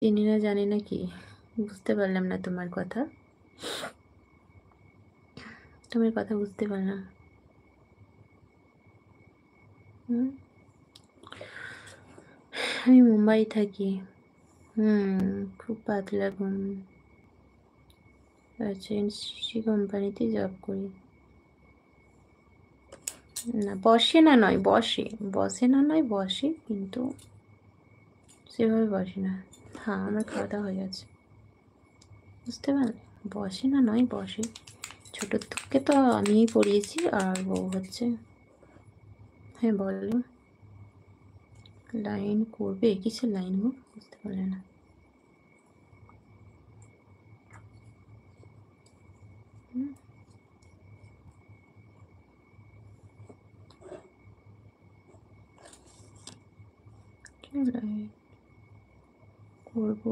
চিনি না জানি না কি, বুঝতে পারলাম না তোমার কথা। তোমার কথা বুঝতে পারলাম। হুম, আমি মুম্বাই থাকি। খুব পাতলা ঘুম। আচ্ছা, এনসিসি কোম্পানিতে জব করি। না, বসে না নয়, বসে। বসে না নয়, বসে, কিন্তু সেভাবে বসে না। হ্যাঁ, আমার খাওয়া দাওয়া হয়ে গেছে। বুঝতে পারলে? বসে না নয়, বসে। ছোটোর থেকে তো আমিই পড়িয়েছি, আর ও হচ্ছে। হ্যাঁ, বলো। লাইন করবে? কিসের লাইন গো? বুঝতে পারলে না। হুম, কি লাইন করবো?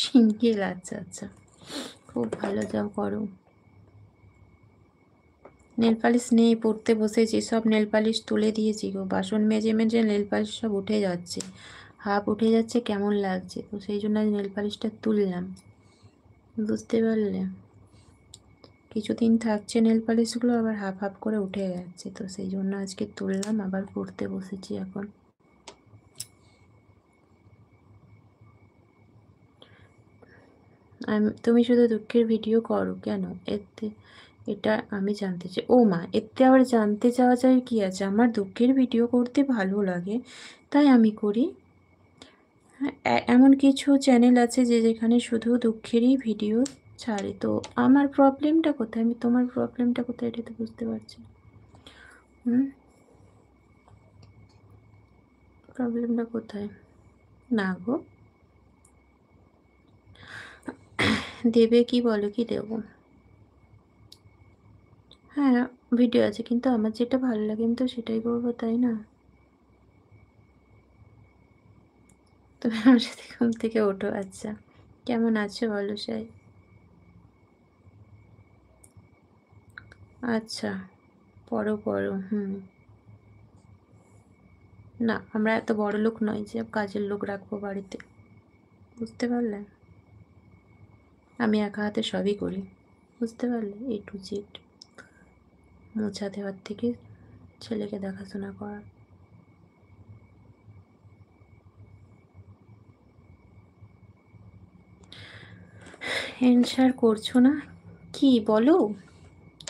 সিঙ্গেল? আচ্ছা আচ্ছা, খুব ভালো, যাও করো। নেল পালিশ নেই, পড়তে বসেছি, সব নেল পালিশ তুলে দিয়েছি গো। বাসন মেজে মেজে নেল পালিশ সব উঠে যাচ্ছে, হাফ উঠে যাচ্ছে, কেমন লাগছে, তো সেই জন্য আজ নেল পালিশটা তুললাম। বুঝতে পারলে? কিছুদিন থাকছে নেল পালিশগুলো, আবার হাফ হাফ করে উঠে যাচ্ছে, তো সেই জন্য আজকে তুললাম, আবার পড়তে বসেছি এখন। তুমি শুধু দুঃখের ভিডিও করো কেন? এতে এটা আমি জানতে চাই। ও মা, এতে আবার জানতে চাওয়া যায় কি আছে? আমার দুঃখের ভিডিও করতে ভালো লাগে, তাই আমি করি। হ্যাঁ, এমন কিছু চ্যানেল আছে যে যেখানে শুধু দুঃখেরই ভিডিও ছাড়ে, তো আমার প্রবলেমটা কোথায়? আমি তোমার প্রবলেমটা কোথায়, এটা তো বুঝতে পারছি না। হুম, প্রবলেমটা কোথায়? না গো, দেবে কি, বলো, কি দেবো? হ্যাঁ, ভিডিও আছে, কিন্তু আমার যেটা ভালো লাগে আমি তো সেটাই করবো, তাই না? তুমি আমার সাথে ঘুম থেকে ওঠো। আচ্ছা, কেমন আছো বলো সাই? আচ্ছা, পড়ো পড়ো। না, আমরা এত বড় লোক নয় যে কাজের লোক রাখবো বাড়িতে। বুঝতে পারলে? আমি একা হাতে সবই করি। বুঝতে পারলে? A to Z, মোছা দেওয়ার থেকে ছেলেকে দেখাশোনা করা। অ্যানসার করছো না? কি বলো?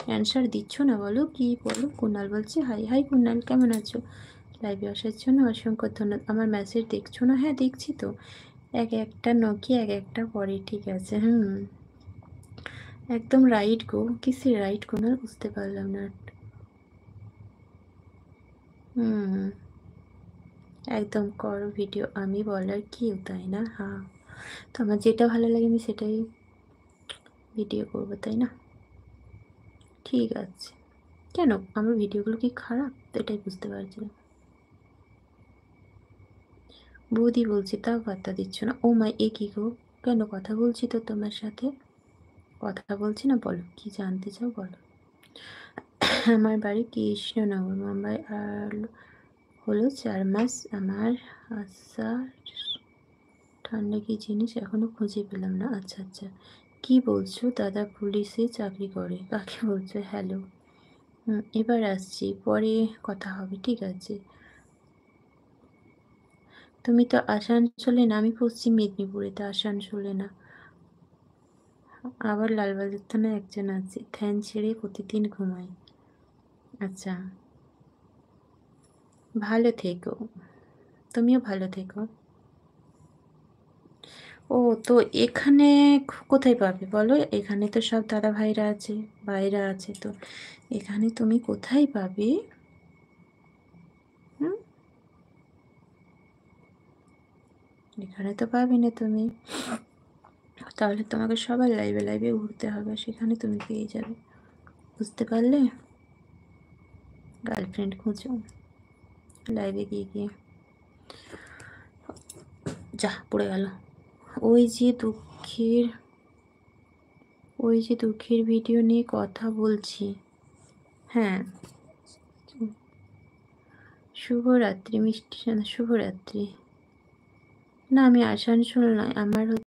অ্যানসার দিচ্ছ না, বলো কি, বলো। কুনাল বলছে, হাই হাই কুনাল, কেমন আছো? লাইভে আসার জন্য অসংখ্য ধন্যবাদ। আমার মেসেজ দেখছো না? হ্যাঁ, দেখছি তো। এক একটা নকি এক একটা পরে, ঠিক আছে। একদম রাইট গো। কিসের রাইট কুনাল, বুঝতে পারলাম না। হুম, একদম করো ভিডিও, আমি বলার কি, তাই না? হ্যাঁ, তো আমার যেটা ভালো লাগে আমি সেটাই ভিডিও করবো, তাই না? ঠিক আছে। কেন, আমার ভিডিওগুলো কি খারাপ? তো এটাই বুঝতে পারছি না। বৌদি বলছি, তাও পাত্তা দিচ্ছ না। ও মাই, এ কি গো? কেন, কথা বলছি তো তোমার সাথে। কথা বলছি না, বলো কি জানতে চাও, বলো। আমার বাড়ি কৃষ্ণনগর, মুম্বাই, আর হলো 4 মাস। আমার আসার ঠান্ডা কি জিনিস এখনো খুঁজে পেলাম না। আচ্ছা আচ্ছা, কি বলছো? দাদা পুলিশে চাকরি করে? কাকে বলছো? হ্যালো। এবার আসছি, পরে কথা হবে, ঠিক আছে। তুমি তো আসানসোলে না? আমি পশ্চিম মেদিনীপুরে, তো আসানসোলে না। আবার লালবাজার থানায় একজন আছে, ধ্যান ছেড়ে প্রতিদিন ঘুমাই। আচ্ছা, ভালো থেকো। তুমিও ভালো থেকো। ও, তো এখানে কোথায় পাবে বলো? এখানে তো সব দাদা ভাইরা আছে, ভাইরা আছে, তো এখানে তুমি কোথায় পাবে? হুম, এখানে তো পাবে না তুমি। তাহলে তোমাকে সবার লাইভে লাইভে ঘুরতে হবে, সেখানে তুমি পেয়ে যাবে। বুঝতে পারলে? গার্লফ্রেন্ড খুঁজো লাইভে গিয়ে গিয়ে। যা পড়ে গেল। ওই যে দুঃখের, ওই যে দুঃখের ভিডিও নিয়ে কথা বলছি। হ্যাঁ, শুভরাত্রি মিষ্টি সোনা, শুভরাত্রি। না, আমি আসানসোল নয়। আমার